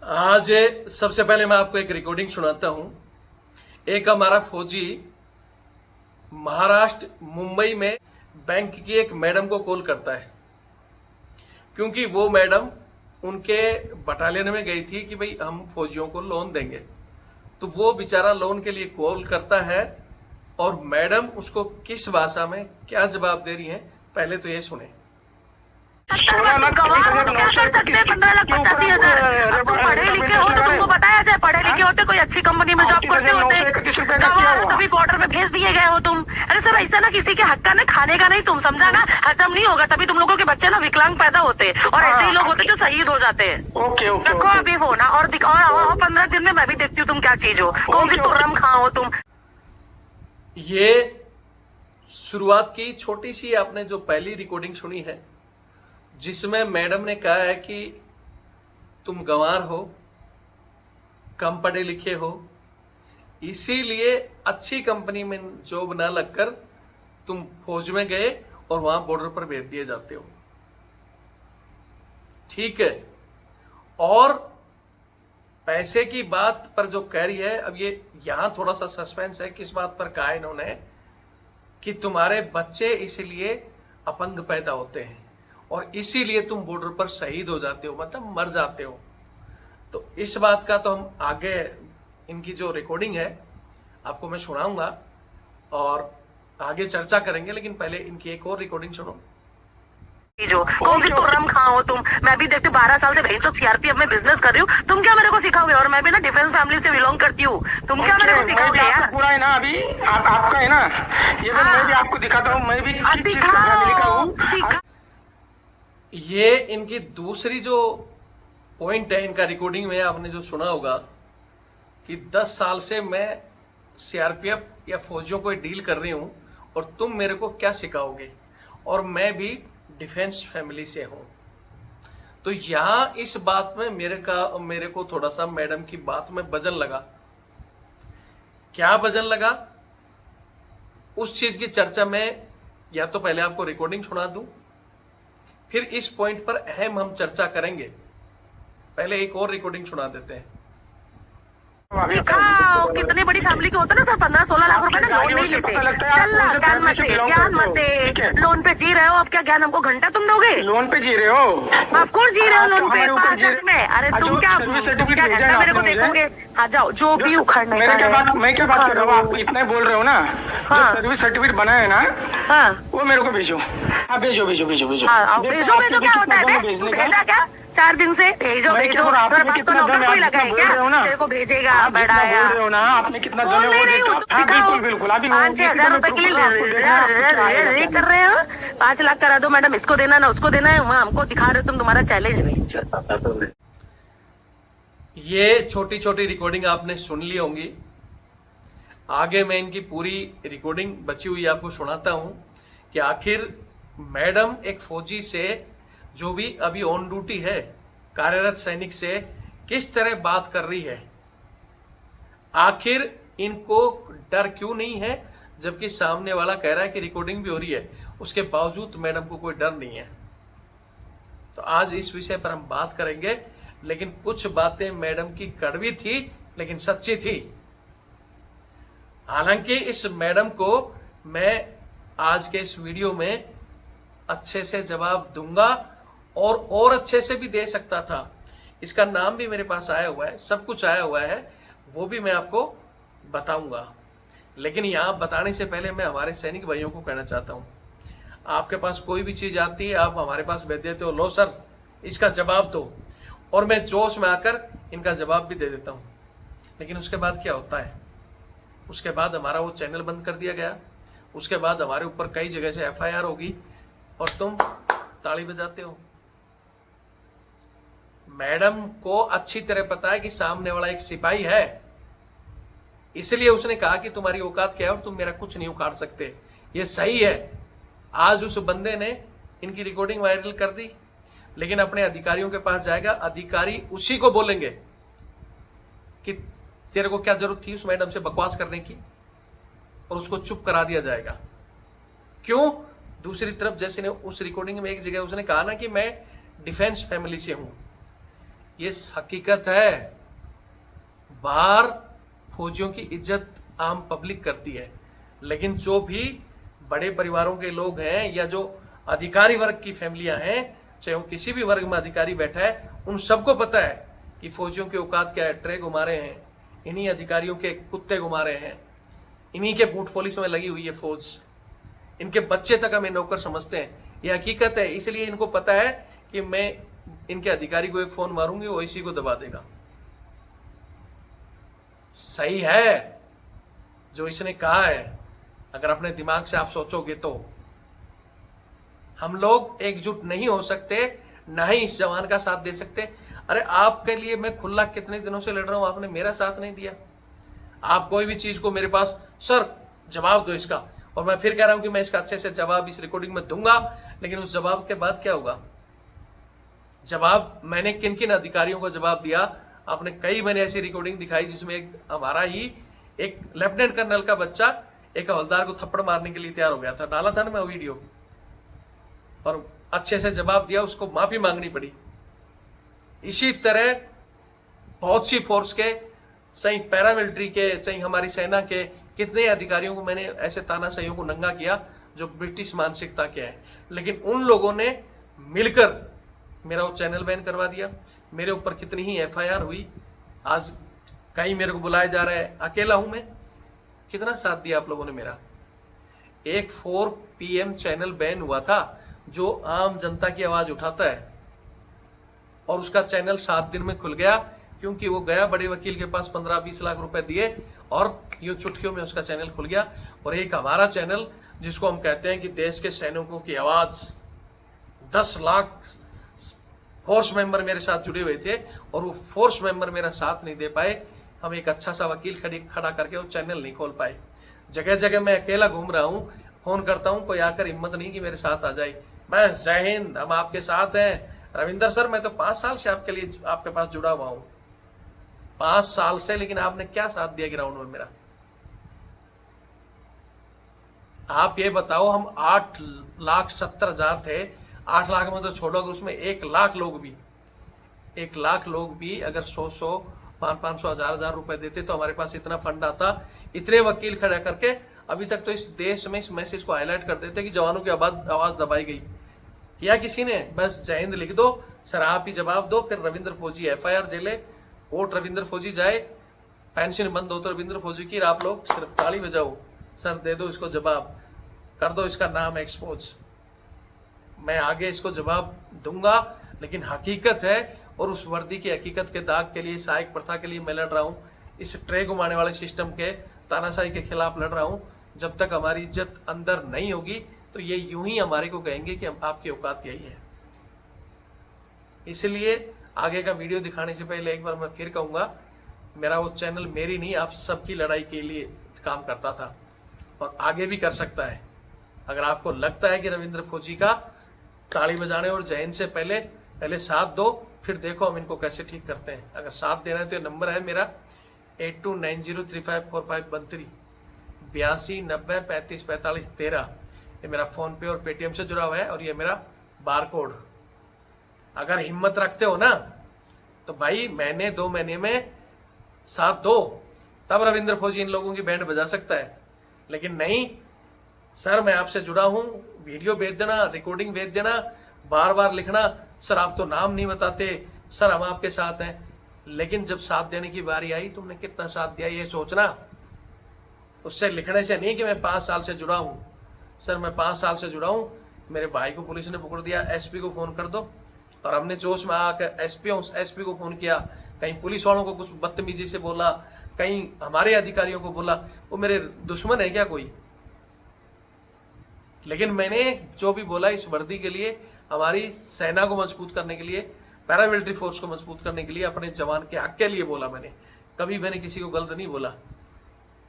आज सबसे पहले मैं आपको एक रिकॉर्डिंग सुनाता हूं। एक हमारा फौजी महाराष्ट्र मुंबई में बैंक की एक मैडम को कॉल करता है, क्योंकि वो मैडम उनके बटालियन में गई थी कि भाई हम फौजियों को लोन देंगे। तो वो बेचारा लोन के लिए कॉल करता है और मैडम उसको किस भाषा में क्या जवाब दे रही है, पहले तो ये सुने। 16 लाख 15 लाख 85,000। तुम पढ़े लिखे हो तो तुमको बताया जाए, पढ़े लिखे होते कोई अच्छी कंपनी में जॉब करते होते, कभी बॉर्डर में भेज दिए गए हो तुम। अरे सर ऐसा ना किसी के हक का ना खाने का नहीं, तुम समझा ना, हजम नहीं होगा, तभी तुम लोगों के बच्चे ना विकलांग पैदा होते और ऐसे ही लोग होते जो शहीद हो जाते हैं। ओके ओके रखो अभी हो ना और दिखाओ 15 दिन में मैं भी देखती हूँ तुम क्या चीज हो, कौन सी तुर्रम खाओ तुम। ये शुरुआत की छोटी सी आपने जो पहली रिकॉर्डिंग सुनी है, जिसमें मैडम ने कहा है कि तुम गंवार हो, कम पढ़े लिखे हो, इसीलिए अच्छी कंपनी में जॉब ना लगकर तुम फौज में गए और वहां बॉर्डर पर भेज दिए जाते हो। ठीक है। और पैसे की बात पर जो कह रही है, अब ये यहां थोड़ा सा सस्पेंस है, किस बात पर कहा इन्होंने कि तुम्हारे बच्चे इसलिए अपंग पैदा होते हैं और इसीलिए तुम बॉर्डर पर शहीद हो जाते हो, मतलब मर जाते हो। तो इस बात का तो हम आगे इनकी जो रिकॉर्डिंग है आपको मैं सुनाऊंगा और आगे चर्चा करेंगे, लेकिन पहले इनकी एक और रिकॉर्डिंग सुनो। जो कौन सी तुर्रम खाओ तुम, मैं भी देखती हूँ 12 साल से भाई तो सीआरपीएफ में बिजनेस कर रही हूँ, तुम क्या मेरे को सिखाओगे। और मैं भी ना डिफेंस फैमिली से बिलोंग करती हूँ, तुम क्या मेरे को सिखाओगे यार। पूरा है ना अभी आपका है ना, ये मैं भी आपको दिखाता हूँ, मैं भी किस चीज का फैमिली का हूँ। ये इनकी दूसरी जो पॉइंट है इनका रिकॉर्डिंग में, आपने जो सुना होगा कि 10 साल से मैं सीआरपीएफ या फौजियों को डील कर रही हूं और तुम मेरे को क्या सिखाओगे, और मैं भी डिफेंस फैमिली से हूं। तो यहां इस बात में मेरे को थोड़ा सा मैडम की बात में वजन लगा। क्या वजन लगा, उस चीज की चर्चा में या तो पहले आपको रिकॉर्डिंग सुना दूं, फिर इस पॉइंट पर अहम हम चर्चा करेंगे। पहले एक और रिकॉर्डिंग सुना देते हैं। कितनी बड़ी फैमिली के होते ना सर, 15-16 लाख रुपए ना लोन नहीं लेते। ज्ञान मत दे, लोन पे जी रहे हो, अब क्या ज्ञान हमको घंटा तुम दोगे। लोन पे जी रहे हो, ऑफकोर्स जी रहे हो लोन पे 5 लाख में। अरे तुम क्या घंटा मेरे को देखोगे। आ जाओ जो भी उखड़ना है। मैं क्या बात कर रहा हूँ, आप इतना बोल रहे हो ना, जो सर्विस सर्टिफिकेट बना है ना, हाँ वो मेरे को भेजो। हाँ भेजो भेजो भेजो भेजो भेजो भेजो। क्या होता है भेजा क्या 4 दिन से भेजो भेजो। कोई लगा है क्या तेरे को भेजेगा बढ़ाया ना, आपने कितना बिल्कुल बिल्कुल अभी 5,000 रुपए के लिए कर रहे हो। 5 लाख करा दो मैडम, इसको देना ना उसको देना है, वहाँ हमको दिखा रहे हो तुम तुम्हारा चैलेंज में। ये छोटी छोटी रिकॉर्डिंग आपने सुन ली होंगी। आगे मैं इनकी पूरी रिकॉर्डिंग बची हुई आपको सुनाता हूं कि आखिर मैडम एक फौजी से, जो भी अभी ऑन ड्यूटी है, कार्यरत सैनिक से किस तरह बात कर रही है। आखिर इनको डर क्यों नहीं है, जबकि सामने वाला कह रहा है कि रिकॉर्डिंग भी हो रही है, उसके बावजूद मैडम को कोई डर नहीं है। तो आज इस विषय पर हम बात करेंगे, लेकिन कुछ बातें मैडम की कड़वी थी लेकिन सच्ची थी। हालांकि इस मैडम को मैं आज के इस वीडियो में अच्छे से जवाब दूंगा और अच्छे से भी दे सकता था। इसका नाम भी मेरे पास आया हुआ है, सब कुछ आया हुआ है, वो भी मैं आपको बताऊंगा। लेकिन यहां बताने से पहले मैं हमारे सैनिक भाइयों को कहना चाहता हूं, आपके पास कोई भी चीज आती है, आप हमारे पास भेज देते हो, लो सर इसका जवाब दो, और मैं जोश में आकर इनका जवाब भी दे देता हूं। लेकिन उसके बाद क्या होता है, उसके बाद हमारा वो चैनल बंद कर दिया गया, उसके बाद हमारे ऊपर कई जगह से एफआईआर होगी और तुम ताली बजाते हो। मैडम को अच्छी तरह पता है कि सामने वाला एक सिपाही है, इसलिए उसने कहा कि तुम्हारी औकात क्या है और तुम मेरा कुछ नहीं उखाड़ सकते। ये सही है। आज उस बंदे ने इनकी रिकॉर्डिंग वायरल कर दी, लेकिन अपने अधिकारियों के पास जाएगा, अधिकारी उसी को बोलेंगे कि तेरे को क्या जरूरत थी उस मैडम से बकवास करने की, और उसको चुप करा दिया जाएगा। क्यों? दूसरी तरफ जैसे ने उस रिकॉर्डिंग में एक जगह उसने कहा ना कि मैं डिफेंस फैमिली से हूं, ये हकीकत है। बाहर फौजियों की इज्जत आम पब्लिक करती है, लेकिन जो भी बड़े परिवारों के लोग हैं या जो अधिकारी वर्ग की फैमिलियां हैं, चाहे वो किसी भी वर्ग में अधिकारी बैठा है, उन सबको पता है कि फौजियों की औकात क्या है। ट्रे घुमा रहे हैं, इन्हीं अधिकारियों के कुत्ते घुमा रहे हैं, इन्हीं के बूट पॉलिश में लगी हुई है फौज, इनके बच्चे तक हमें नौकर समझते हैं। ये हकीकत है। इसलिए इनको पता है कि मैं इनके अधिकारी को एक फोन मारूंगी, वो इसी को दबा देगा। सही है जो इसने कहा है। अगर अपने दिमाग से आप सोचोगे तो हम लोग एकजुट नहीं हो सकते, ना ही इस जवान का साथ दे सकते। अरे आपके लिए मैं खुला कितने दिनों से लड़ रहा हूं, आपने मेरा साथ नहीं दिया। आप कोई भी चीज को मेरे पास, सर जवाब दो इसका, और मैं फिर कह रहा हूं कि मैं इसका अच्छे से जवाब इस रिकॉर्डिंग में दूंगा, लेकिन उस जवाब के बाद क्या होगा? जवाब मैंने किन किन अधिकारियों को जवाब दिया, आपने कई मैंने ऐसी रिकॉर्डिंग दिखाई जिसमें एक हमारा ही एक लेफ्टिनेंट कर्नल का बच्चा एक हवलदार को थप्पड़ मारने के लिए तैयार हो गया था। डाला था ना मैं वीडियो, और अच्छे से जवाब दिया, उसको माफी मांगनी पड़ी। इसी तरह बहुत सी फोर्स के, चाहे पैरामिलिट्री के, चाहे हमारी सेना के कितने अधिकारियों को मैंने ऐसे तानाशाहियों को नंगा किया जो ब्रिटिश मानसिकता के हैं, लेकिन उन लोगों ने मिलकर मेरा वो चैनल बैन करवा दिया। मेरे ऊपर कितनी ही एफआईआर हुई, आज कहीं मेरे को बुलाया जा रहा है, अकेला हूं मैं। कितना साथ दिया आप लोगों ने मेरा। एक 4 PM चैनल बैन हुआ था जो आम जनता की आवाज उठाता है, और उसका चैनल 7 दिन में खुल गया, क्योंकि वो गया बड़े वकील के पास, 15-20 लाख रुपए दिए, और यूं चुटकियों में उसका चैनल खुल गया। और एक हमारा चैनल जिसको हम कहते हैं कि देश के सैनिकों की आवाज, 10 लाख फोर्स मेंबर मेरे साथ जुड़े हुए थे, और वो फोर्स मेंबर मेरा साथ नहीं दे पाए। हम एक अच्छा सा वकील खड़ा करके वो चैनल नहीं खोल पाए। जगह जगह मैं अकेला घूम रहा हूं, फोन करता हूं, कोई आकर हिम्मत नहीं कि मेरे साथ आ जाए। मैं जय हिंद, हम आपके साथ हैं। रविंदर सर, मैं तो 5 साल से आपके लिए आपके पास जुड़ा हुआ हूं, 5 साल से, लेकिन आपने क्या साथ दिया ग्राउंड में मेरा? आप ये बताओ, हम 8,70,000 थे, 8 लाख में तो छोड़ो, अगर उसमें 1 लाख लोग भी अगर 100 500 1000 रुपए देते तो हमारे पास इतना फंड आता, इतने वकील खड़ा करके अभी तक तो इस देश में इस मैसेज को हाईलाइट कर देते कि जवानों की आवाज दबाई गई। किया किसी ने? बस जय हिंद लिख दो, सर आप ही जवाब दो, फिर रविंद्र फौजी एफआईआर जेले, कोर्ट रविंद्र फौजी जाए, पेंशन बंद हो तो रविंद्र फौजी की, आप लोग सिर्फ ताली बजाओ, सर दे दो इसको जवाब, कर दो इसका नाम एक्सपोज। मैं आगे इसको जवाब दूंगा, लेकिन हकीकत है, और उस वर्दी की हकीकत के दाग के लिए, सहायक प्रथा के लिए मैं लड़ रहा हूं, इस ट्रे घुमाने वाले सिस्टम के, तानाशाही के खिलाफ लड़ रहा हूं। जब तक हमारी इज्जत अंदर नहीं होगी तो ये यूं ही हमारे को कहेंगे कि हम आपकी औकात यही है। इसलिए आगे का वीडियो दिखाने से पहले एक बार मैं फिर कहूंगा, मेरा वो चैनल मेरी नहीं, आप सबकी लड़ाई के लिए काम करता था, और आगे भी कर सकता है। अगर आपको लगता है कि रविंद्र फौजी का ताली बजाने और जय हिंद से पहले साथ दो, फिर देखो हम इनको कैसे ठीक करते हैं। अगर साथ देना है तो नंबर है मेरा 8290354513, 82 90 35 45 13। ये मेरा फोन पे और पेटीएम से जुड़ा हुआ है, और ये मेरा बार कोड। अगर हिम्मत रखते हो ना तो भाई महीने 2 महीने में साथ दो, तब रविंद्र फौजी इन लोगों की बैंड बजा सकता है। लेकिन नहीं, सर मैं आपसे जुड़ा हूं, वीडियो भेज देना, रिकॉर्डिंग भेज देना, बार बार लिखना, सर आप तो नाम नहीं बताते, सर हम आपके साथ हैं। लेकिन जब साथ देने की बारी आई, तुमने कितना साथ दिया ये सोचना। उससे लिखने से नहीं कि मैं 5 साल से जुड़ा हूं, सर मैं 5 साल से जुड़ा हूं, मेरे भाई को पुलिस ने पकड़ दिया, एसपी को फोन कर दो, और हमने जोश में आकर एसपी को फोन किया, कहीं पुलिस वालों को कुछ बदतमीजी से बोला, कहीं हमारे अधिकारियों को बोला। वो मेरे दुश्मन है क्या कोई? लेकिन मैंने जो भी बोला इस वर्दी के लिए, हमारी सेना को मजबूत करने के लिए, पैरामिलिट्री फोर्स को मजबूत करने के लिए, अपने जवान के हक के लिए बोला मैंने। कभी मैंने किसी को गलत नहीं बोला।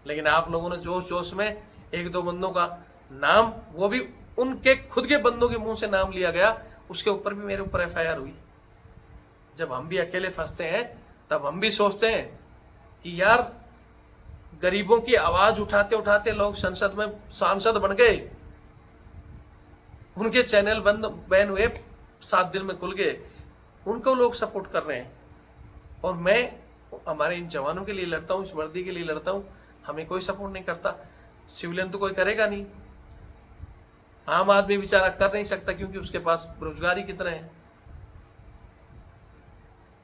लेकिन आप लोगों ने जोश जोश में 1-2 बंदों का नाम, वो भी उनके खुद के बंदों के मुंह से नाम लिया गया, उसके ऊपर भी मेरे ऊपर एफआईआर हुई। जब हम भी अकेले फंसते हैं तब हम भी सोचते हैं कि यार गरीबों की आवाज उठाते उठाते लोग संसद में सांसद बन गए, उनके चैनल बैन हुए, 7 दिन में खुल गए, उनको लोग सपोर्ट कर रहे हैं। और मैं हमारे इन जवानों के लिए लड़ता हूँ, इस वर्दी के लिए लड़ता हूँ, हमें कोई सपोर्ट नहीं करता। सिविलियन तो कोई करेगा नहीं, आम आदमी बेचारा कर नहीं सकता क्योंकि उसके पास रोजगार ही कितना है।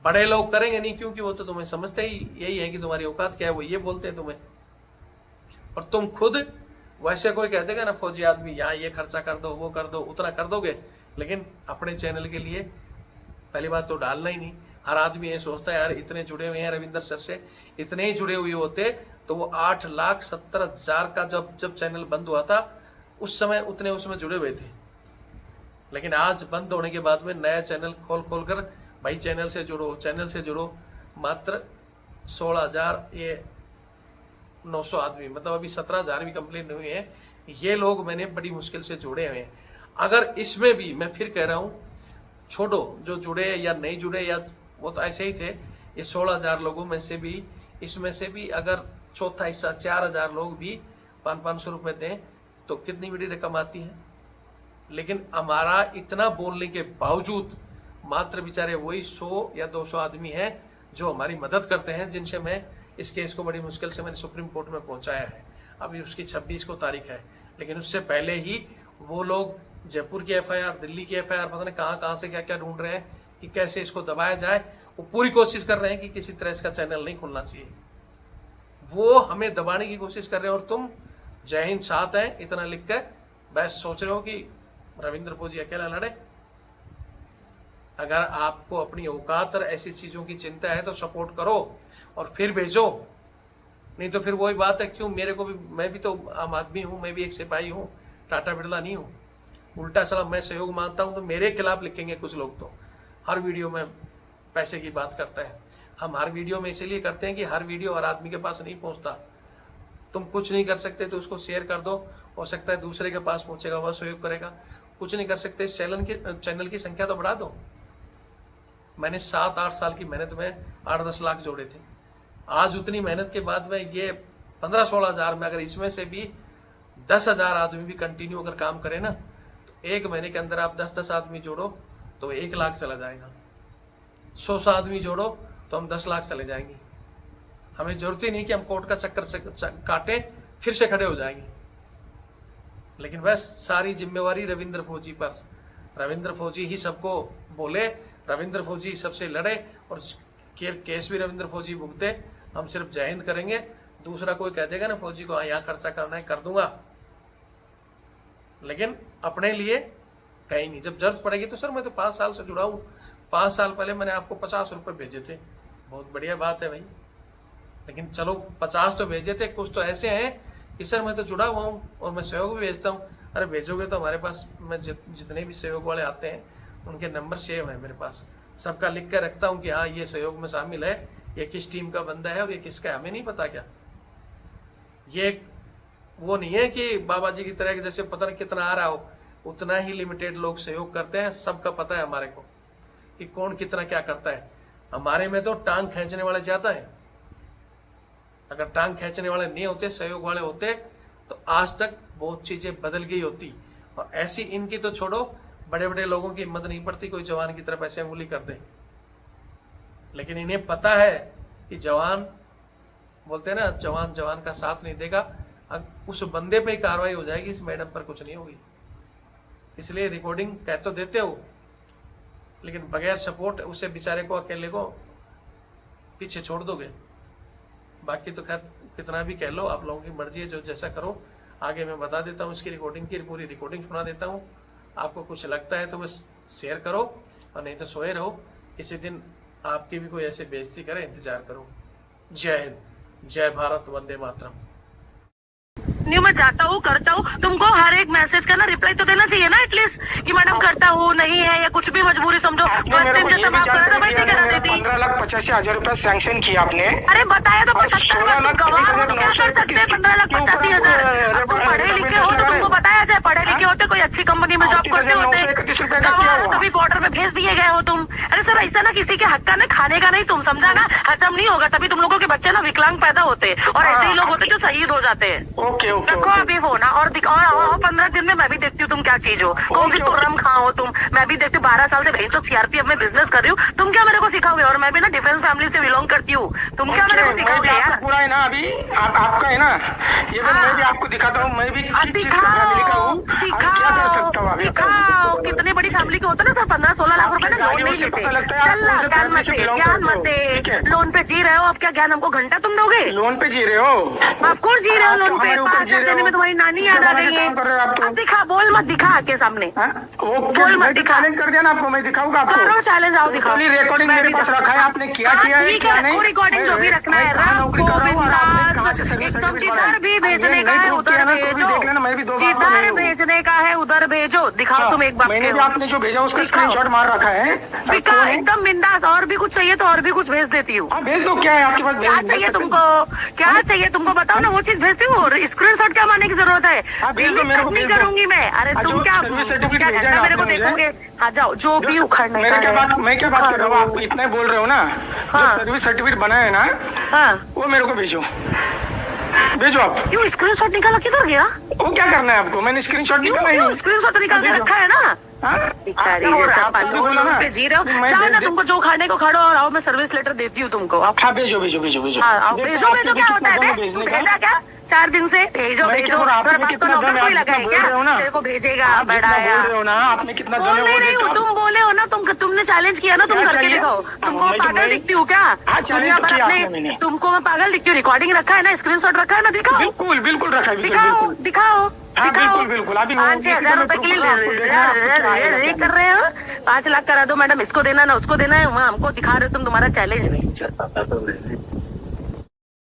बड़े लोग करेंगे नहीं क्योंकि वो तो तुम्हें समझते ही यही है कि तुम्हारी औकात क्या है, वो ये बोलते हैं तुम्हें। और तुम खुद वैसे कोई कह देगा ना फौजी आदमी यहाँ ये खर्चा कर दो, वो कर दो, उतना कर दोगे, लेकिन अपने चैनल के लिए पहली बात तो डालना ही नहीं। हर आदमी ये सोचता है यार इतने जुड़े हुए हैं रविंद्र सर से, इतने ही जुड़े हुए होते तो वो 8,70,000 का जब चैनल बंद हुआ था उस समय उतने उसमें जुड़े हुए थे। लेकिन आज बंद होने के बाद में नया चैनल खोल कर भाई चैनल से जुड़ो, मात्र 16,900 आदमी, मतलब अभी 17,000 भी कंप्लीट नहीं हुए हैं। ये लोग मैंने बड़ी मुश्किल से जोड़े हुए हैं। अगर इसमें भी मैं फिर कह रहा हूं, छोड़ो जो जुड़े या नहीं जुड़े या वो तो ऐसे ही थे, ये 16,000 लोगों में से भी, इसमें से भी अगर चौथा हिस्सा 4,000 लोग भी 500 रुपए दें तो कितनी बड़ी रकम आती है। लेकिन हमारा इतना बोलने के बावजूद मात्र बेचारे वही 100 या 200 आदमी हैं जो हमारी मदद करते हैं, जिनसे मैं इस केस को बड़ी मुश्किल से मैंने सुप्रीम कोर्ट में पहुंचाया है। अभी उसकी 26 को तारीख है, लेकिन उससे पहले ही वो लोग जयपुर की एफआईआर, दिल्ली की एफआईआर, पता नहीं कहां से क्या क्या ढूंढ रहे हैं कि कैसे इसको दबाया जाए। वो पूरी कोशिश कर रहे हैं कि किसी तरह इसका चैनल नहीं खुलना चाहिए। वो हमें दबाने की कोशिश कर रहे हैं और तुम जय हिंद साथ है इतना लिख कर बस सोच रहे हो कि रविंद्र फौजी अकेला लड़े। अगर आपको अपनी औकात और ऐसी चीजों की चिंता है तो सपोर्ट करो और फिर भेजो, नहीं तो फिर वही बात है क्यों मेरे को भी, मैं भी तो आम आदमी हूं, मैं भी एक सिपाही हूं, टाटा बिरला नहीं हूं। उल्टा सलाम मैं सहयोग मांगता हूं तो मेरे खिलाफ लिखेंगे कुछ लोग। तो हर वीडियो में पैसे की बात करता है। हम हर वीडियो में इसलिए करते हैं कि हर वीडियो हर आदमी के पास नहीं पहुंचता। तुम कुछ नहीं कर सकते तो उसको शेयर कर दो, हो सकता है दूसरे के पास पहुंचेगा, वह सहयोग करेगा। कुछ नहीं कर सकते, चैनल की संख्या तो बढ़ा दो। मैंने 7-8 साल की मेहनत में 8-10 लाख जोड़े थे। आज उतनी मेहनत के बाद में ये 15-16 हजार में अगर इसमें से भी 10,000 आदमी भी कंटिन्यू अगर काम करे ना, तो एक महीने के अंदर आप 10-10 आदमी जोड़ो तो 1 लाख चला जाएगा। 100 आदमी जोड़ो तो हम 10 लाख चले जाएंगे। हमें जरूरत ही नहीं कि हम कोर्ट का चक्कर काटें फिर से खड़े हो जाएंगे। लेकिन बस सारी जिम्मेवारी रविंद्र फौजी पर। रविंद्र फौजी ही सबको बोले, रविंद्र फौजी सबसे लड़े और केस भी रविंद्र फौजी भुगते। हम सिर्फ जय हिंद करेंगे। दूसरा कोई कह देगा ना फौजी को यहाँ खर्चा करना है कर दूंगा, लेकिन अपने लिए कहीं नहीं। जब जरूरत पड़ेगी तो सर मैं तो 5 साल से जुड़ा हूं, 5 साल पहले मैंने आपको 50 रुपए भेजे थे, बहुत बढ़िया बात है भाई। लेकिन चलो 50 तो भेजे थे, कुछ तो ऐसे हैं कि सर मैं तो जुड़ा हुआ हूँ और मैं सहयोग भी भेजता हूँ। अरे भेजोगे तो हमारे पास, मैं जितने भी सहयोग वाले आते हैं उनके नंबर सेव है मेरे पास, सबका लिख कर रखता हूँ कि हाँ ये सहयोग में शामिल है, ये किस टीम का बंदा है और ये किसका है। हमें नहीं पता क्या, ये वो नहीं है कि बाबा जी की तरह जैसे पता नहीं कितना आ रहा हो, उतना ही लिमिटेड लोग सहयोग करते हैं। सबका पता है हमारे को कि कौन कितना क्या करता है। हमारे में तो टांग खींचने वाले ज्यादा है। अगर टांग खींचने वाले नहीं होते, सहयोग वाले होते, तो आज तक बहुत चीजें बदल गई होती। और ऐसी इनकी तो छोड़ो, बड़े बड़े लोगों की हिम्मत नहीं पड़ती कोई जवान की तरफ ऐसे अंगुली कर दे। लेकिन इन्हें पता है कि जवान बोलते हैं ना, जवान जवान का साथ नहीं देगा। उस बंदे पे ही कार्रवाई हो जाएगी, इस मैडम पर कुछ नहीं होगी। इसलिए रिकॉर्डिंग कह तो देते हो, लेकिन बगैर सपोर्ट उसे बेचारे को, अकेले को पीछे छोड़ दोगे। बाकी तो खैर कितना भी कह लो, आप लोगों की मर्जी है, जो जैसा करो। आगे मैं बता देता हूँ इसकी रिकॉर्डिंग की, पूरी रिकॉर्डिंग सुना देता हूँ। आपको कुछ लगता है तो बस शेयर करो और नहीं तो सोए रहो। किसी दिन आपकी भी कोई ऐसे बेइज्जती करे, इंतजार करो। जय हिंद, जय भारत, वंदे मातरम। नहीं मैं जाता हूँ, करता हूँ, तुमको हर एक मैसेज का ना रिप्लाई तो देना चाहिए ना एटलीस्ट, कि मैडम करता हूँ, नहीं है या कुछ भी मजबूरी समझो। फर्स्ट टाइम जैसे माफ करा था मैं नहीं करा देती। 15,85,000 रुपए सैंक्शन किया आपने। अरे बताया तो 75 लाख तो क्या कर सकते हैं। 15,85,000। अब तुम पढ़े लिखे हो तो तुमको बताया जाए, पढ़े लिखे होते कोई अच्छी कंपनी में जॉब करते होते, तभी बॉर्डर में भेज दिए गए हो तुम। अरे सर ऐसा ना किसी के हक का ना खाने का नहीं, तुम समझा ना, खत्म नहीं होगा। तभी तुम लोगों के बच्चे ना विकलांग पैदा होते और ऐसे ही लोग होते जो शहीद हो जाते हैं। ओके। ओके रखो अभी फोन और 15 दिन में मैं भी देखती हूँ तुम क्या चीज हो, कौन सी तुर्रम खां हो तुम। मैं भी देखती हूँ 12 साल से भेजो सीआरपीएफ में बिजनेस कर रही हूँ, तुम क्या मेरे को सिखाओगे? और मैं भी ना डिफेंस फैमिली से बिलोंग करती हूँ, तुम क्या मेरे को सिखाओगे यार? पूरा है ना अभी आपका है ना, ये मैं भी आपको दिखाता हूँ, मैं भी किस चीज का फैमिली का हूँ, क्या कर सकता हूँ अभी। दिखाओ कितनी बड़ी फैमिली के होते ना सर, 15-16 लाख रुपए ना लोन नहीं लेते। चल ज्ञान मत दे, लोन पे जी रहे हो, अब क्या ज्ञान हमको घंटा तुम दोगे? लोन पे जी रहे हो? ऑफकोर्स जी रहे हो लोन पे, 5 लाख देने में तुम्हारी नानी याद आ गई है। अब दिखा, बोल मत दिखा आके सामने, बोल मत दिखा। चैलेंज कर दिया ना आपको, मैं दिखाऊंगा आपको। करो चैलेंज, आओ दिखाओ। रिकॉर्डिंग मेरे पास रखा है, आपने क्या किया है क्या नहीं। रिकॉर्डिंग जो भी रखना है जिधर भी भेजने का है उधर भेजो, जिधर भेजने का है उधर भेजो। दिखाओ तुम एक बार, मैंने भी आपने जो भेजा उसका स्क्रीनशॉट मार रखा है। एकदम बिंदास। और भी कुछ चाहिए तो और भी कुछ भेज देती हूँ। भेज दो, क्या है आपके पास? क्या चाहिए तुमको, क्या चाहिए तुमको बताओ ना, वो चीज भेजती हूँ। स्क्रीनशॉट क्या मारने की जरूरत है, नहीं करूंगी मैं। अरे तुम क्या घंटा मेरे को देखोगे? आ जाओ, जो भी उखाड़ने का है। मैं क्या बात कर रहा हूँ, आप इतना बोल रहे हो ना, जो सर्विस सर्टिफिकेट बना है ना, वो मेरे को भेजो, भेजो आप। क्यों स्क्रीनशॉट निकाला, किधर गया? वो क्या करना है आपको? मैंने स्क्रीनशॉट निकाला ही। स्क्रीनशॉट निकाल के रखा है ना। लोन पे जी रहे हो, चाहे ना तुमको जो खाने को खाड़ो और आओ, मैं सर्विस लेटर देती हूँ तुमको। हाँ भेजो भेजो भेजो भेजो। हाँ भेजो भेजो, क्या होता है? भेजा क्या 4 दिन से? भेजो भेजो, नौकर कोई लगा है क्या तेरे को भेजेगा? बढ़ाया आपने कितना बोल नहीं रही हूँ, तुम बोले हो ना, तुमने चैलेंज किया ना, तुम करके दिखाओ। तुमको मैं पागल दिखती हूँ क्या? दुनिया भर अपने तुमको मैं पागल दिखती हूँ? रिकॉर्डिंग रखा है ना, स्क्रीनशॉट रखा है ना, दिखाओ। बिल्कुल बिल्कुल रखा है, दिखाओ दिखाओ हाँ, बिल्कुल बिल्कुल। अभी 5,000 रुपए के लिए कर रहे हो, 5 लाख करा दो मैडम, इसको देना ना उसको देना है, हमको दिखा रहे हो तुम तुम्हारा चैलेंज।